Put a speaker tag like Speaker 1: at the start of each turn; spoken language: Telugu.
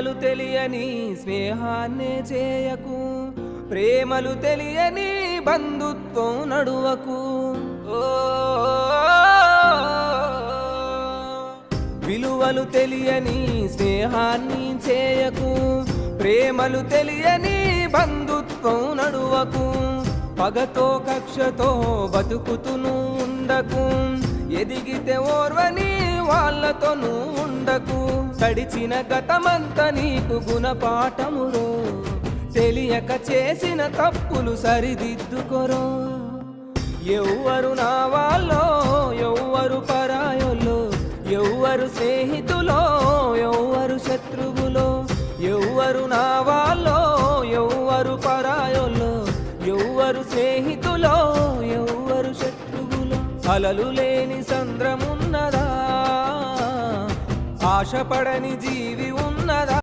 Speaker 1: విలువలు తెలియని స్నేహాన్నే చేయకు, ప్రేమలు తెలియని బంధుత్వం నడువకు. విలువలు తెలియని స్నేహాన్ని చేయకు, ప్రేమలు తెలియని బంధుత్వం నడువకు. పగతో కక్షతో బతుకుతును ఉండకు, ఎదిగితే ఓర్వని వాళ్ళతోనూ ఉండకు. గడిచిన గతమంత నీకు గుణపాఠమురో, తెలియక చేసిన తప్పులు సరిదిద్దుకొరో. ఎవ్వరు నా వాళ్ళో ఎవ్వరు పరాయోలో, ఎవ్వరు స్నేహితులో ఎవ్వరు శత్రువులో. ఎవ్వరు నా వాళ్ళో ఎవ్వరు పరాయోలో, ఎవ్వరు స్నేహితులో ఎవ్వరు శత్రువులో. అలలు లేని సంద్రమున్నదా, ఆశపడని జీవి ఉన్నదా?